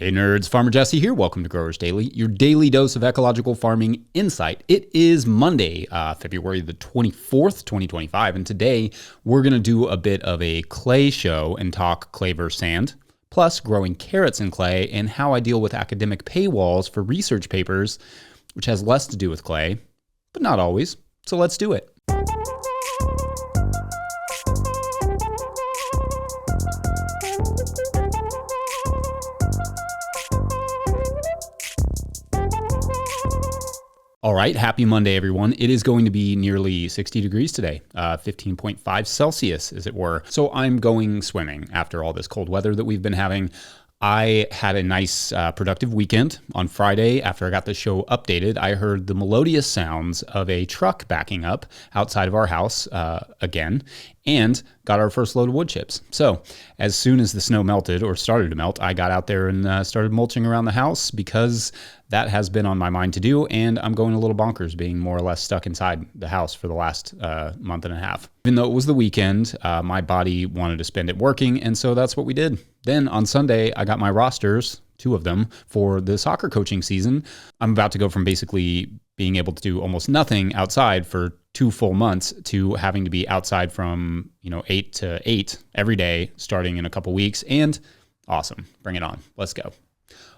Hey nerds, Farmer Jesse here. Welcome to Growers Daily, your daily dose of ecological farming insight. It is Monday, February the 24th, 2025, and today we're going to do a bit of a clay show and talk clay versus sand, plus growing carrots in clay and how I deal with academic paywalls for research papers, which has less to do with clay, but not always. So let's do it. All right, happy Monday, everyone. It is going to be nearly 60 degrees today, 15.5 Celsius, as it were. So I'm going swimming after all this cold weather that we've been having. I had a nice, productive weekend. On Friday, after I got the show updated, I heard the melodious sounds of a truck backing up outside of our house again, and got our first load of wood chips. So as soon as the snow melted or started to melt, I got out there and started mulching around the house because that has been on my mind to do, and I'm going a little bonkers being more or less stuck inside the house for the last month and a half. Even though it was the weekend, my body wanted to spend it working, and so that's what we did. Then on Sunday, I got my rosters, 2 of them, for the soccer coaching season. I'm about to go from basically being able to do almost nothing outside for 2 full months to having to be outside from 8 to 8 every day starting in a couple weeks, and awesome. Bring it on. Let's go.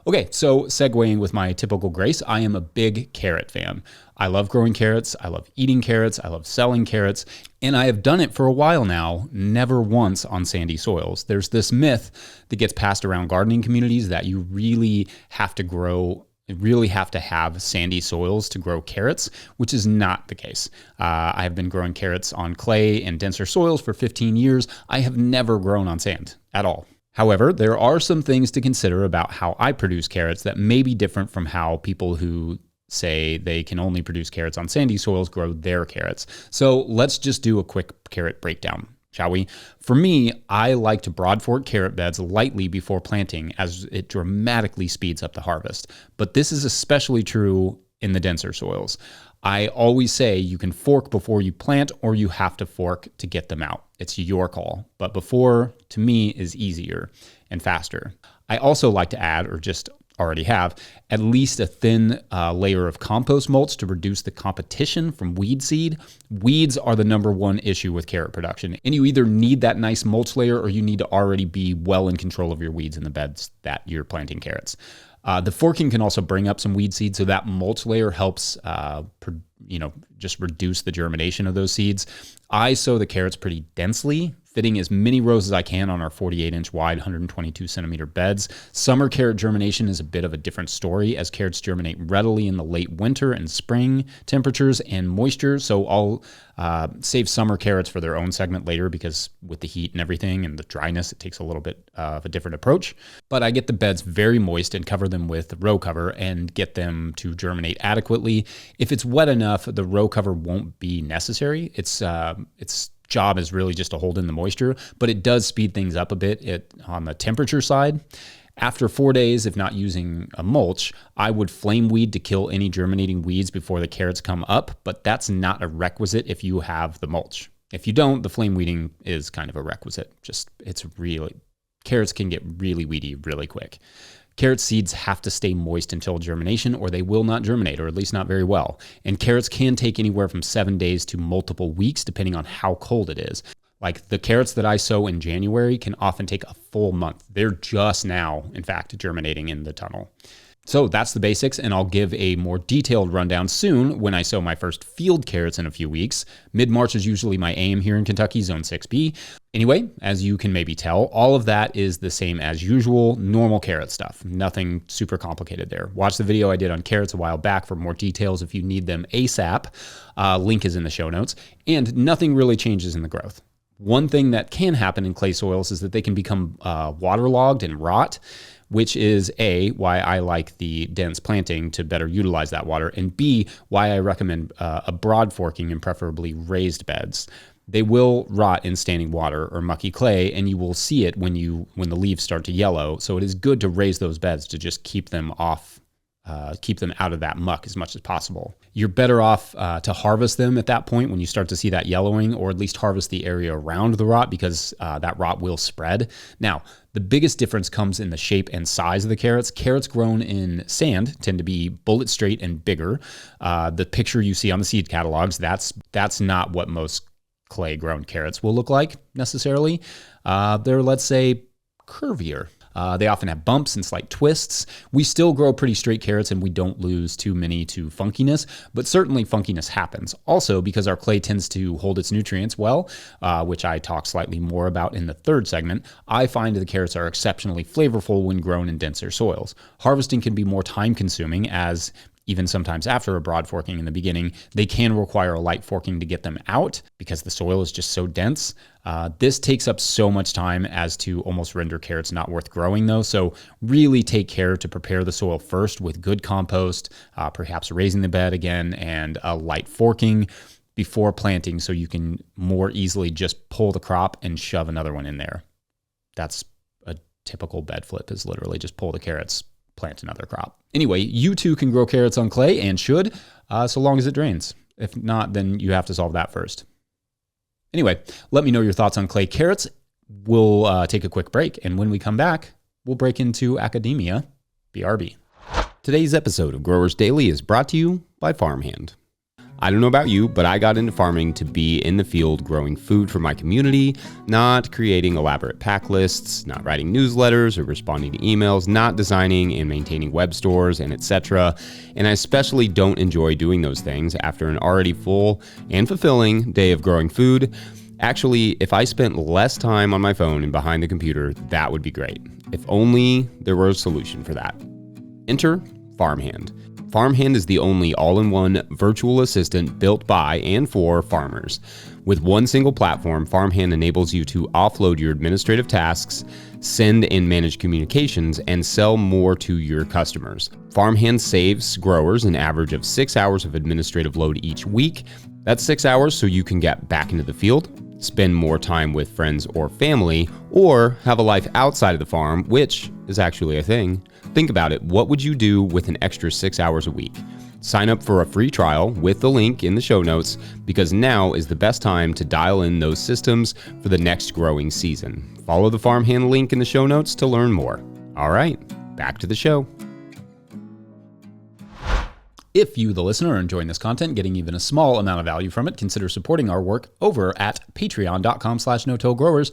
Okay, so segueing with my typical grace, I am a big carrot fan. I love growing carrots, I love eating carrots, I love selling carrots, and I have done it for a while now, never once on sandy soils. There's this myth that gets passed around gardening communities that you really have to have sandy soils to grow carrots, which is not the case. I have been growing carrots on clay and denser soils for 15 years. I have never grown on sand at all. However, there are some things to consider about how I produce carrots that may be different from how people who say they can only produce carrots on sandy soils grow their carrots. So let's just do a quick carrot breakdown, shall we? For me, I like to broad fork carrot beds lightly before planting as it dramatically speeds up the harvest. But this is especially true in the denser soils. I always say you can fork before you plant or you have to fork to get them out. It's your call. But before, to me, is easier and faster. I also like to add, or just already have, at least a thin layer of compost mulch to reduce the competition from weed seed. Weeds are the number one issue with carrot production. And you either need that nice mulch layer or you need to already be well in control of your weeds in the beds that you're planting carrots. The forking can also bring up some weed seed, so that mulch layer helps, just reduce the germination of those seeds. I sow the carrots pretty densely, fitting as many rows as I can on our 48-inch wide, 122-centimeter beds. Summer carrot germination is a bit of a different story, as carrots germinate readily in the late winter and spring temperatures and moisture. So I'll save summer carrots for their own segment later, because with the heat and everything and the dryness, it takes a little bit of a different approach. But I get the beds very moist and cover them with row cover and get them to germinate adequately. If it's wet enough, the row cover won't be necessary. Its job is really just to hold in the moisture, but it does speed things up a bit on the temperature side. After 4 days, if not using a mulch, I would flame weed to kill any germinating weeds before the carrots come up, but that's not a requisite if you have the mulch. If you don't, the flame weeding is kind of a requisite. Carrots can get really weedy really quick. Carrot seeds have to stay moist until germination or they will not germinate, or at least not very well. And carrots can take anywhere from 7 days to multiple weeks depending on how cold it is. Like the carrots that I sow in January can often take a full month. They're just now, in fact, germinating in the tunnel. So that's the basics, and I'll give a more detailed rundown soon when I sow my first field carrots in a few weeks. Mid-March is usually my aim here in Kentucky, Zone 6B. Anyway, as you can maybe tell, all of that is the same as usual, normal carrot stuff. Nothing super complicated there. Watch the video I did on carrots a while back for more details if you need them ASAP. Link is in the show notes. And nothing really changes in the growth. One thing that can happen in clay soils is that they can become waterlogged and rot, which is A, why I like the dense planting to better utilize that water, and B, why I recommend a broad forking and preferably raised beds. They will rot in standing water or mucky clay, and you will see it when the leaves start to yellow. So it is good to raise those beds to just keep them off keep them out of that muck as much as possible. You're better off to harvest them at that point when you start to see that yellowing, or at least harvest the area around the rot, because that rot will spread. Now, the biggest difference comes in the shape and size of the carrots. Carrots grown in sand tend to be bullet straight and bigger. The picture you see on the seed catalogs, that's not what most clay-grown carrots will look like necessarily. They're, let's say, curvier. They often have bumps and slight twists. We still grow pretty straight carrots and we don't lose too many to funkiness, but certainly funkiness happens. Also, because our clay tends to hold its nutrients well, which I talk slightly more about in the third segment, I find the carrots are exceptionally flavorful when grown in denser soils. Harvesting can be more time consuming, as even sometimes after a broad forking in the beginning, they can require a light forking to get them out because the soil is just so dense. This takes up so much time as to almost render carrots not worth growing though. So really take care to prepare the soil first with good compost, perhaps raising the bed again, and a light forking before planting, so you can more easily just pull the crop and shove another one in there. That's a typical bed flip, is literally just pull the carrots, plant another crop. Anyway, you too can grow carrots on clay, and should, so long as it drains. If not, then you have to solve that first. Anyway, let me know your thoughts on clay carrots. We'll take a quick break, and when we come back, we'll break into academia. BRB. Today's episode of Growers Daily is brought to you by Farmhand. I don't know about you, but I got into farming to be in the field growing food for my community, not creating elaborate pack lists, not writing newsletters or responding to emails, not designing and maintaining web stores, and etc. And I especially don't enjoy doing those things after an already full and fulfilling day of growing food. Actually, if I spent less time on my phone and behind the computer, that would be great. If only there were a solution for that. Enter Farmhand. Farmhand is the only all-in-one virtual assistant built by and for farmers. With one single platform, Farmhand enables you to offload your administrative tasks, send and manage communications, and sell more to your customers. Farmhand saves growers an average of 6 hours of administrative load each week. That's 6 hours so you can get back into the field, spend more time with friends or family, or have a life outside of the farm, which is actually a thing. Think about it. What would you do with an extra 6 hours a week? Sign up for a free trial with the link in the show notes, because now is the best time to dial in those systems for the next growing season. Follow the Farmhand link in the show notes to learn more. All right, back to the show. If you, the listener, are enjoying this content, getting even a small amount of value from it, consider supporting our work over at patreon.com/no-till-growers.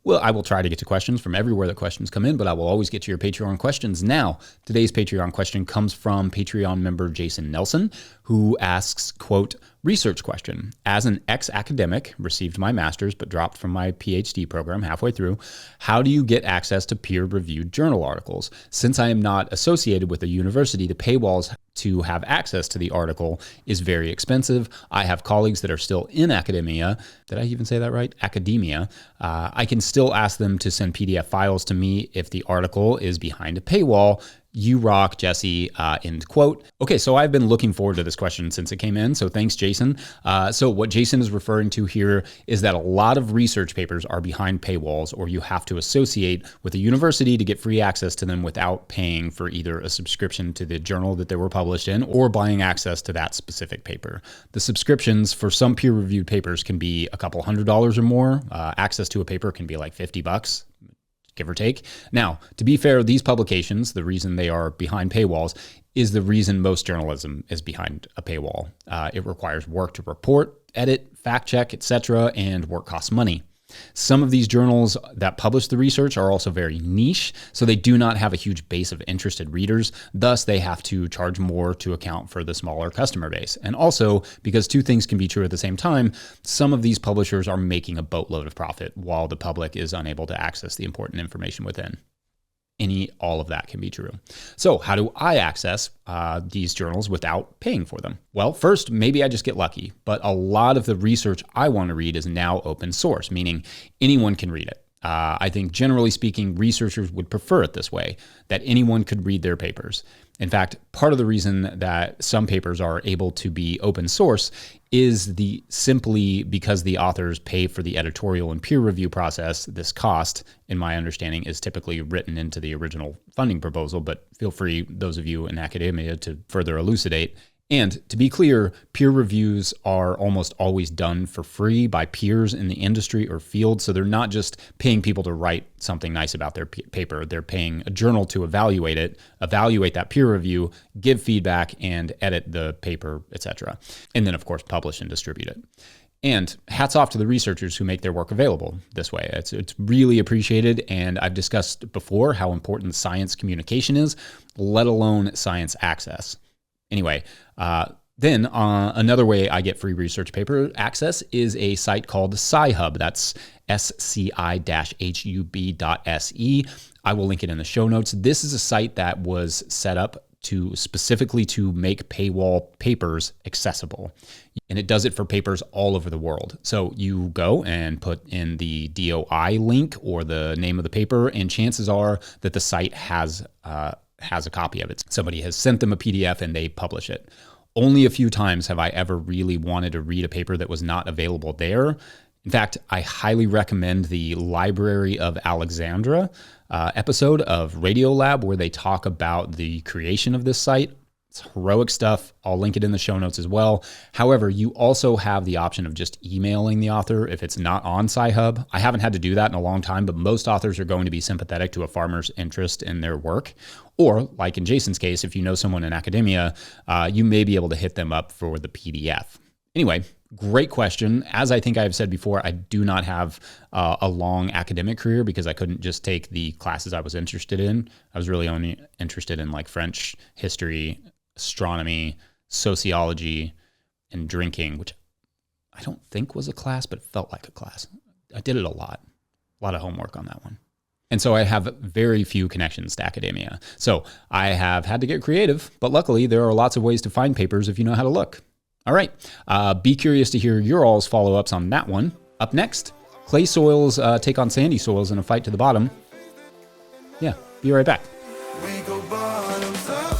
Well, I will try to get to questions from everywhere that questions come in, but I will always get to your Patreon questions. Now, today's Patreon question comes from Patreon member Jason Nelson, who asks, quote, research question. As an ex-academic, received my master's but dropped from my PhD program halfway through, how do you get access to peer-reviewed journal articles? Since I am not associated with a university, the paywalls to have access to the article is very expensive. I have colleagues that are still in academia. Did I even say that right? Academia. I can still ask them to send PDF files to me if the article is behind a paywall. You rock, Jesse, end quote. Okay, so I've been looking forward to this question since it came in, so thanks, Jason. So what Jason is referring to here is that a lot of research papers are behind paywalls, or you have to associate with a university to get free access to them without paying for either a subscription to the journal that they were published in or buying access to that specific paper. The subscriptions for some peer-reviewed papers can be a couple $100 or more. Access to a paper can be like $50. Give or take. Now, to be fair, these publications, the reason they are behind paywalls is the reason most journalism is behind a paywall. It requires work to report, edit, fact check, etc., and work costs money. Some of these journals that publish the research are also very niche, so they do not have a huge base of interested readers. Thus, they have to charge more to account for the smaller customer base. And also, because two things can be true at the same time, some of these publishers are making a boatload of profit while the public is unable to access the important information within. All of that can be true. So how do I access these journals without paying for them? Well, first, maybe I just get lucky, but a lot of the research I want to read is now open source, meaning anyone can read it. I think generally speaking, researchers would prefer it this way, that anyone could read their papers. In fact, part of the reason that some papers are able to be open source is simply because the authors pay for the editorial and peer review process. This cost, in my understanding, is typically written into the original funding proposal, but feel free, those of you in academia, to further elucidate. And to be clear, peer reviews are almost always done for free by peers in the industry or field. So they're not just paying people to write something nice about their paper. They're paying a journal to evaluate it, evaluate that peer review, give feedback, and edit the paper, etc. And then, of course, publish and distribute it. And hats off to the researchers who make their work available this way. It's really appreciated. And I've discussed before how important science communication is, let alone science access. Anyway, then another way I get free research paper access is a site called Sci-Hub. That's sci-hub.se. I will link it in the show notes. This is a site that was set up specifically to make paywall papers accessible. And it does it for papers all over the world. So you go and put in the DOI link or the name of the paper, and chances are that the site has a copy of it. Somebody has sent them a PDF and they publish it. Only a few times have I ever really wanted to read a paper that was not available there. In fact, I highly recommend the Library of Alexandria episode of Radiolab, where they talk about the creation of this site. It's heroic stuff. I'll link it in the show notes as well. However, you also have the option of just emailing the author if it's not on Sci-Hub. I haven't had to do that in a long time, but most authors are going to be sympathetic to a farmer's interest in their work. Or, like in Jason's case, if you know someone in academia, you may be able to hit them up for the PDF. Anyway, great question. As I think I've said before, I do not have a long academic career because I couldn't just take the classes I was interested in. I was really only interested in like French, history, astronomy, sociology, and drinking, which I don't think was a class, but it felt like a class. I did it a lot of homework on that one. And so I have very few connections to academia. So I have had to get creative, but luckily there are lots of ways to find papers if you know how to look. All right, be curious to hear your all's follow-ups on that one. Up next, clay soils take on sandy soils in a fight to the bottom. Yeah, be right back. We go bottoms up.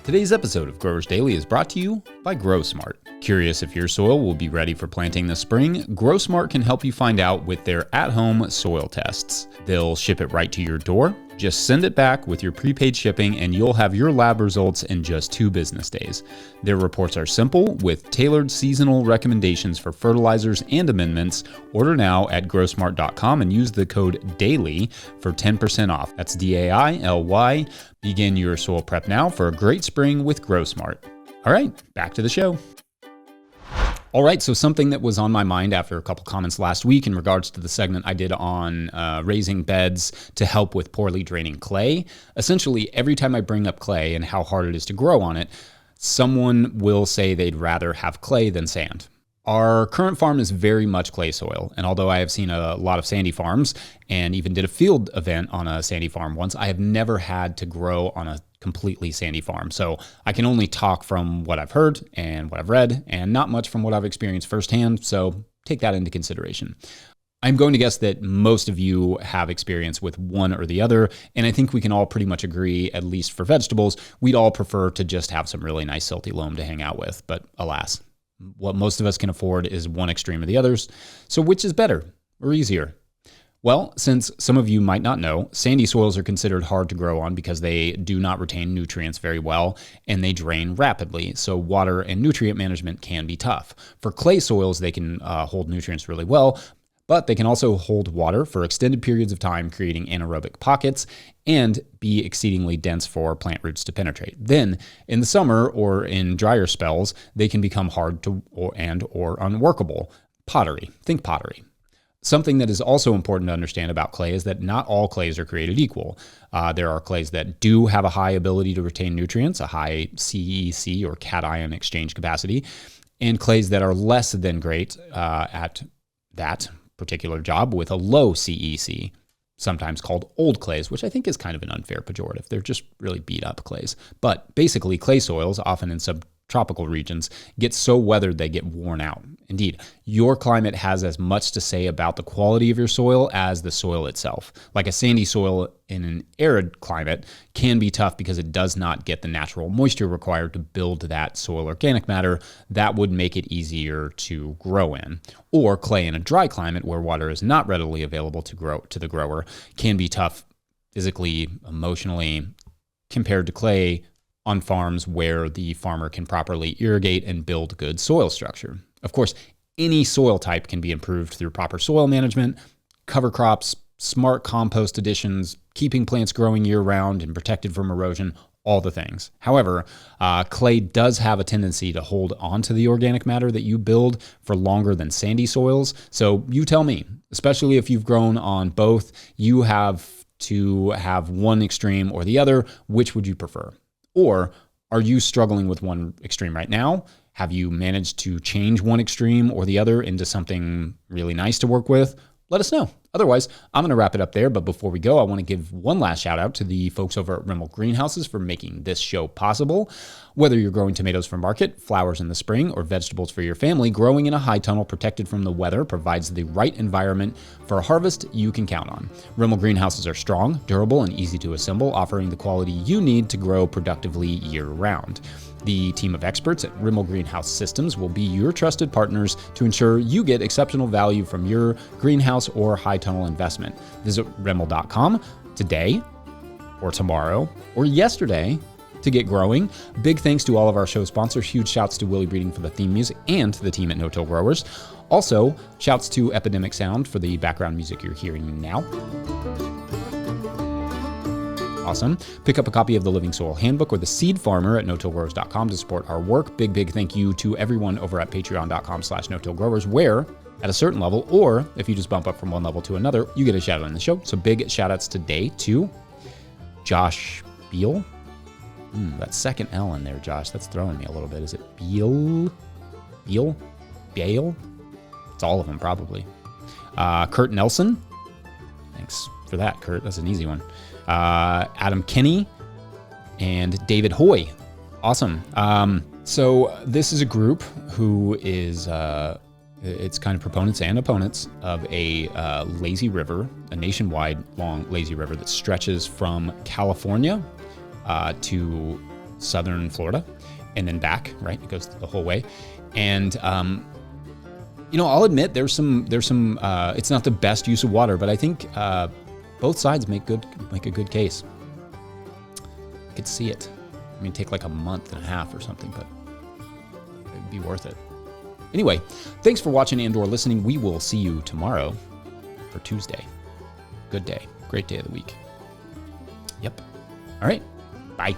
Today's episode of Growers Daily is brought to you by GrowSmart. Curious if your soil will be ready for planting this spring? GrowSmart can help you find out with their at-home soil tests. They'll ship it right to your door. Just send it back with your prepaid shipping and you'll have your lab results in just 2 business days. Their reports are simple with tailored seasonal recommendations for fertilizers and amendments. Order now at growsmart.com and use the code DAILY for 10% off. That's DAILY. Begin your soil prep now for a great spring with GrowSmart. All right, back to the show. All right, so something that was on my mind after a couple comments last week in regards to the segment I did on raising beds to help with poorly draining clay. Essentially, every time I bring up clay and how hard it is to grow on it, someone will say they'd rather have clay than sand. Our current farm is very much clay soil, and although I have seen a lot of sandy farms and even did a field event on a sandy farm once, I have never had to grow on a completely sandy farm. So I can only talk from what I've heard and what I've read and not much from what I've experienced firsthand. So take that into consideration. I'm going to guess that most of you have experience with one or the other. And I think we can all pretty much agree, at least for vegetables, we'd all prefer to just have some really nice silty loam to hang out with. But alas, what most of us can afford is one extreme or the others. So which is better or easier? Well, since some of you might not know, sandy soils are considered hard to grow on because they do not retain nutrients very well and they drain rapidly. So water and nutrient management can be tough. For clay soils, they can hold nutrients really well, but they can also hold water for extended periods of time, creating anaerobic pockets and be exceedingly dense for plant roots to penetrate. Then in the summer or in drier spells, they can become hard to or unworkable. Pottery, think pottery. Something that is also important to understand about clay is that not all clays are created equal. There are clays that do have a high ability to retain nutrients, a high CEC or cation exchange capacity, and clays that are less than great at that particular job with a low CEC. sometimes called old clays, which I think is kind of an unfair pejorative. They're just really beat up clays. But basically, clay soils, often in subtropical regions, get so weathered they get worn out. Indeed, your climate has as much to say about the quality of your soil as the soil itself. Like a sandy soil in an arid climate can be tough because it does not get the natural moisture required to build that soil organic matter that would make it easier to grow in. Or clay in a dry climate where water is not readily available to the grower can be tough physically, emotionally, compared to clay on farms where the farmer can properly irrigate and build good soil structure. Of course, any soil type can be improved through proper soil management, cover crops, smart compost additions, keeping plants growing year-round and protected from erosion, all the things. However, clay does have a tendency to hold onto the organic matter that you build for longer than sandy soils. So you tell me, especially if you've grown on both, you have to have one extreme or the other. Which would you prefer? Or are you struggling with one extreme right now? Have you managed to change one extreme or the other into something really nice to work with? Let us know. Otherwise, I'm going to wrap it up there. But before we go, I want to give one last shout out to the folks over at Rimmel Greenhouses for making this show possible. Whether you're growing tomatoes for market, flowers in the spring, or vegetables for your family, growing in a high tunnel protected from the weather provides the right environment for a harvest you can count on. Rimmel Greenhouses are strong, durable, and easy to assemble, offering the quality you need to grow productively year-round. The team of experts at Rimmel Greenhouse Systems will be your trusted partners to ensure you get exceptional value from your greenhouse or high tunnel investment. Visit Rimmel.com today or tomorrow or yesterday to get growing. Big thanks to all of our show sponsors. Huge shouts to Willie Breeding for the theme music and to the team at No-Till Growers. Also, shouts to Epidemic Sound for the background music you're hearing now. Awesome. Pick up a copy of the Living Soil Handbook or the Seed Farmer at no-tillgrowers.com to support our work. Big thank you to everyone over at patreon.com/no-tillgrowers, where at a certain level, or if you just bump up from one level to another, you get a shout out in the show. So big shout outs today to Josh Beal. That second L in there, Josh, that's throwing me a little bit. Is it Beal? Bale? It's all of them, probably. Kurt Nelson. Thanks for that, Kurt. That's an easy one. Adam Kinney and David Hoy. Awesome. So this is a group who is, it's kind of proponents and opponents of a lazy river, a nationwide long lazy river that stretches from California to southern Florida and then back, right? It goes the whole way. And, I'll admit there's some, it's not the best use of water, but I think, both sides make a good case. I could see it. I mean, take like a month and a half or something, but it'd be worth it. Anyway, thanks for watching and/or listening. We will see you tomorrow for Tuesday. Good day. Great day of the week. Yep. All right. Bye.